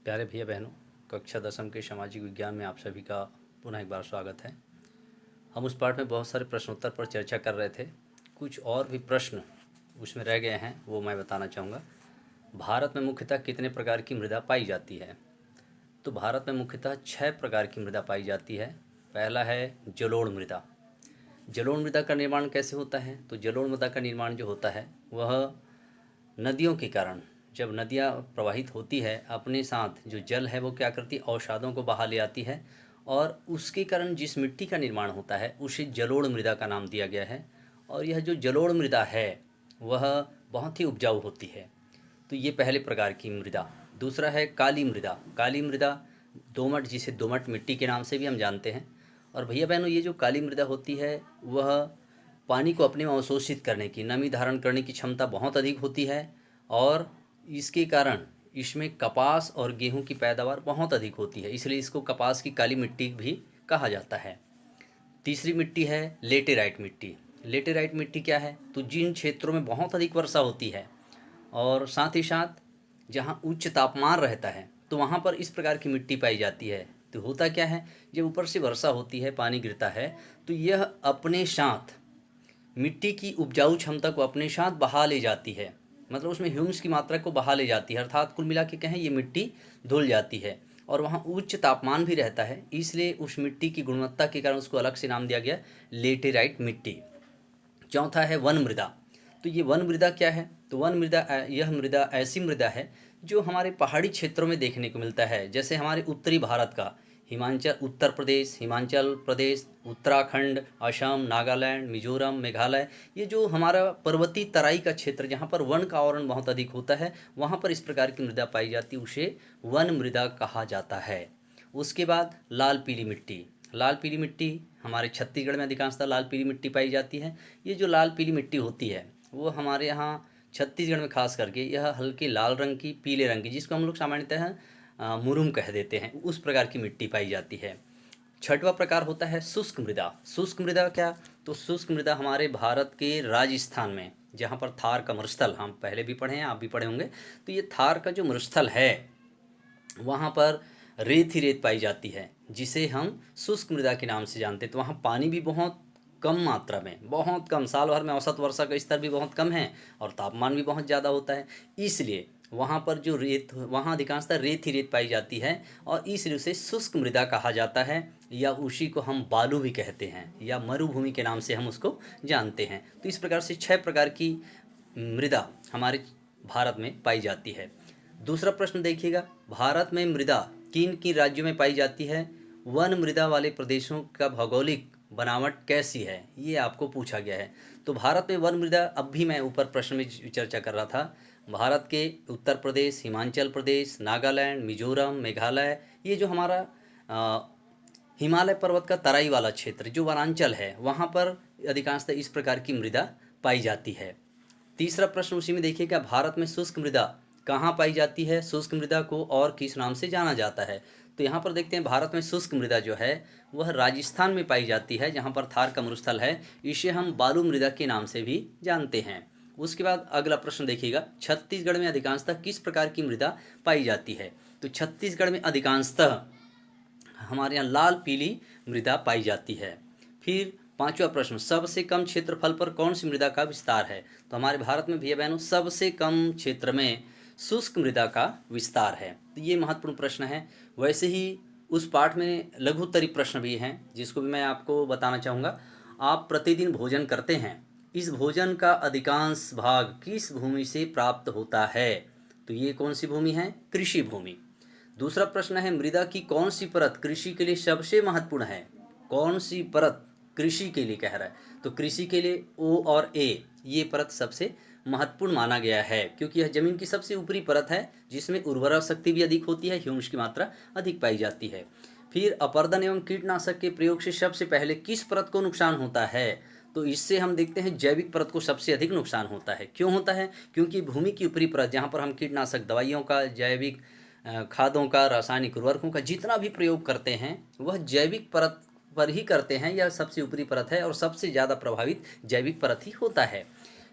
प्यारे भैया बहनों, कक्षा 10वीं के सामाजिक विज्ञान में आप सभी का पुनः एक बार स्वागत है। हम उस पाठ में बहुत सारे प्रश्नोत्तर पर चर्चा कर रहे थे। कुछ और भी प्रश्न उसमें रह गए हैं, वो मैं बताना चाहूँगा। भारत में मुख्यतः कितने प्रकार की मृदा पाई जाती है? तो भारत में मुख्यतः 6 प्रकार की मृदा पाई जाती है। पहला है जलोढ़ मृदा। जलोढ़ मृदा का निर्माण कैसे होता है? तो जलोढ़ मृदा का निर्माण जो होता है वह नदियों के कारण, जब नदियाँ प्रवाहित होती है अपने साथ जो जल है वो क्या करती है, अवसादों को बहा ले आती है, और उसके कारण जिस मिट्टी का निर्माण होता है उसे जलोढ़ मृदा का नाम दिया गया है। और यह जो जलोढ़ मृदा है वह बहुत ही उपजाऊ होती है। तो ये पहले प्रकार की मृदा। दूसरा है काली मृदा। काली मृदा दोमट, जिसे दोमट मिट्टी के नाम से भी हम जानते हैं। और भैया बहनों, ये जो काली मृदा होती है वह पानी को अपने में अवशोषित करने की, नमी धारण करने की क्षमता बहुत अधिक होती है, और इसके कारण इसमें कपास और गेहूं की पैदावार बहुत अधिक होती है, इसलिए इसको कपास की काली मिट्टी भी कहा जाता है। तीसरी मिट्टी है लेटेराइट मिट्टी। लेटेराइट मिट्टी क्या है? तो जिन क्षेत्रों में बहुत अधिक वर्षा होती है और साथ ही साथ जहाँ उच्च तापमान रहता है तो वहाँ पर इस प्रकार की मिट्टी पाई जाती है। तो होता क्या है, जब ऊपर से वर्षा होती है, पानी गिरता है, तो यह अपने साथ मिट्टी की उपजाऊ क्षमता को अपने साथ बहा ले जाती है। मतलब उसमें ह्यूमस की मात्रा को बहा ले जाती है, अर्थात कुल मिला के कहें ये मिट्टी धुल जाती है। और वहाँ उच्च तापमान भी रहता है, इसलिए उस मिट्टी की गुणवत्ता के कारण उसको अलग से नाम दिया गया लेटेराइट मिट्टी। चौथा है वन मृदा। तो ये वन मृदा क्या है? तो वन मृदा, यह मृदा ऐसी मृदा है जो हमारे पहाड़ी क्षेत्रों में देखने को मिलता है। जैसे हमारे उत्तरी भारत का हिमाचल, उत्तर प्रदेश, हिमाचल प्रदेश, उत्तराखंड, असम, नागालैंड, मिजोरम, मेघालय, ये जो हमारा पर्वतीय तराई का क्षेत्र जहाँ पर वन का आवरण बहुत अधिक होता है, वहाँ पर इस प्रकार की मृदा पाई जाती है, उसे वन मृदा कहा जाता है। उसके बाद लाल पीली मिट्टी। लाल पीली मिट्टी हमारे छत्तीसगढ़ में अधिकांशतः लाल पीली मिट्टी पाई जाती है। ये जो लाल पीली मिट्टी होती है वो हमारे यहाँ छत्तीसगढ़ में खास करके यह हल्के लाल रंग की, पीले रंग की, जिसको हम लोग सामान्यतः मुरुम कह देते हैं, उस प्रकार की मिट्टी पाई जाती है। छठवां प्रकार होता है शुष्क मृदा। शुष्क मृदा क्या? तो शुष्क मृदा हमारे भारत के राजस्थान में, जहाँ पर थार का मरुस्थल, हम पहले भी पढ़े हैं, आप भी पढ़े होंगे, तो ये थार का जो मरुस्थल है वहाँ पर रेत ही रेत पाई जाती है, जिसे हम शुष्क मृदा के नाम से जानते हैं। तो वहाँ पानी भी बहुत कम मात्रा में, बहुत कम, साल भर में औसत वर्षा का स्तर भी बहुत कम है और तापमान भी बहुत ज़्यादा होता है, इसलिए वहाँ पर जो रेत, वहाँ अधिकांशतः रेत ही रेत पाई जाती है, और इसलिए उसे शुष्क मृदा कहा जाता है, या उसी को हम बालू भी कहते हैं, या मरुभूमि के नाम से हम उसको जानते हैं। तो इस प्रकार से 6 प्रकार की मृदा हमारे भारत में पाई जाती है। दूसरा प्रश्न देखिएगा, भारत में मृदा किन किन राज्यों में पाई जाती है? वन मृदा वाले प्रदेशों का भौगोलिक बनावट कैसी है, ये आपको पूछा गया है। तो भारत में वन मृदा, अब भी मैं ऊपर प्रश्न में चर्चा कर रहा था, भारत के उत्तर प्रदेश, हिमाचल प्रदेश, नागालैंड, मिजोरम, मेघालय, ये जो हमारा हिमालय पर्वत का तराई वाला क्षेत्र जो वनांचल है, वहाँ पर अधिकांशतः इस प्रकार की मृदा पाई जाती है। तीसरा प्रश्न उसी में देखिएगा, भारत में शुष्क मृदा कहाँ पाई जाती है? शुष्क मृदा को और किस नाम से जाना जाता है? तो यहाँ पर देखते हैं, भारत में शुष्क मृदा जो है वह राजस्थान में पाई जाती है, जहाँ पर थार का मरुस्थल है, इसे हम बालू मृदा के नाम से भी जानते हैं। उसके बाद अगला प्रश्न देखिएगा, छत्तीसगढ़ में अधिकांशतः किस प्रकार की मृदा पाई जाती है? तो छत्तीसगढ़ में अधिकांशतः हमारे यहाँ लाल पीली मृदा पाई जाती है। फिर पांचवा प्रश्न, सबसे कम क्षेत्रफल पर कौन सी मृदा का विस्तार है? तो हमारे भारत में भैया बहनों सबसे कम क्षेत्र में शुष्क मृदा का विस्तार है। तो ये महत्वपूर्ण प्रश्न है। वैसे ही उस पाठ में लघुत्तरी प्रश्न भी हैं, जिसको भी मैं आपको बताना चाहूँगा। आप प्रतिदिन भोजन करते हैं, इस भोजन का अधिकांश भाग किस भूमि से प्राप्त होता है? तो ये कौन सी भूमि है? कृषि भूमि। दूसरा प्रश्न है, मृदा की कौन सी परत कृषि के लिए सबसे महत्वपूर्ण है? कौन सी परत कृषि के लिए कह रहा है? तो कृषि के लिए ओ और ए, ये परत सबसे महत्वपूर्ण माना गया है, क्योंकि यह जमीन की सबसे ऊपरी परत है, जिसमें उर्वरक शक्ति भी अधिक होती है, ह्यूमस की मात्रा अधिक पाई जाती है। फिर अपर्दन एवं कीटनाशक के प्रयोग से सबसे पहले किस परत को नुकसान होता है? तो इससे हम देखते हैं जैविक परत को सबसे अधिक नुकसान होता है। क्यों होता है? क्योंकि भूमि की ऊपरी परत, जहाँ पर हम कीटनाशक दवाइयों का, जैविक खादों का, रासायनिक उर्वरकों का जितना भी प्रयोग करते हैं वह जैविक परत पर ही करते हैं, यह सबसे ऊपरी परत है और सबसे ज़्यादा प्रभावित जैविक परत ही होता है।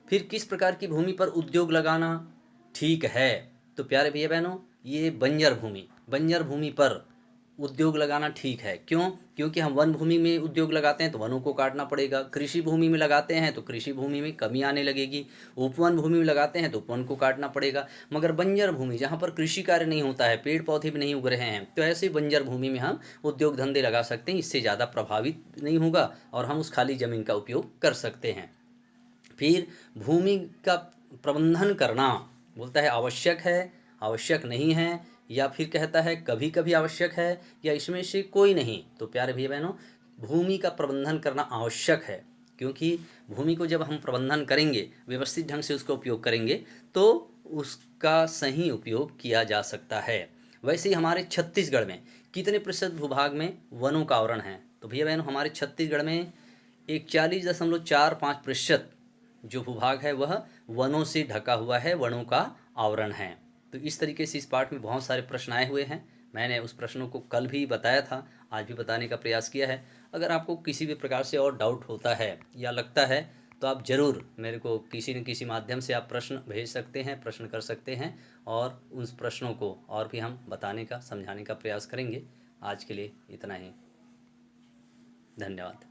फिर किस प्रकार की भूमि पर उद्योग लगाना ठीक है? तो प्यारे भैया बहनों, ये बंजर भूमि पर उद्योग लगाना ठीक है। क्यों? क्योंकि हम वन भूमि में उद्योग लगाते हैं तो वनों को काटना पड़ेगा, कृषि भूमि में लगाते हैं तो कृषि भूमि में कमी आने लगेगी, उपवन भूमि में लगाते हैं तो उपवन को काटना पड़ेगा। मगर बंजर भूमि जहाँ पर कृषि कार्य नहीं होता है, पेड़ पौधे भी नहीं उग रहे हैं, तो ऐसे बंजर भूमि में हम उद्योग धंधे लगा सकते हैं। इससे ज़्यादा प्रभावित नहीं होगा और हम उस खाली ज़मीन का उपयोग कर सकते हैं। फिर भूमि का प्रबंधन करना, बोलता है आवश्यक है, आवश्यक नहीं है, या फिर कहता है कभी कभी आवश्यक है, या इसमें से कोई नहीं। तो प्यारे भैया बहनों, भूमि का प्रबंधन करना आवश्यक है, क्योंकि भूमि को जब हम प्रबंधन करेंगे, व्यवस्थित ढंग से उसका उपयोग करेंगे, तो उसका सही उपयोग किया जा सकता है। वैसे ही हमारे छत्तीसगढ़ में कितने प्रतिशत भूभाग में वनों का आवरण है? तो भैया बहनों, हमारे छत्तीसगढ़ में 41.45% जो भूभाग है वह वनों से ढका हुआ है, वनों का आवरण है। तो इस तरीके से इस पाठ में बहुत सारे प्रश्न आए हुए हैं। मैंने उस प्रश्नों को कल भी बताया था, आज भी बताने का प्रयास किया है। अगर आपको किसी भी प्रकार से और डाउट होता है या लगता है तो आप ज़रूर मेरे को किसी न किसी माध्यम से आप प्रश्न भेज सकते हैं, प्रश्न कर सकते हैं, और उन प्रश्नों को और भी हम बताने का, समझाने का प्रयास करेंगे। आज के लिए इतना ही। धन्यवाद।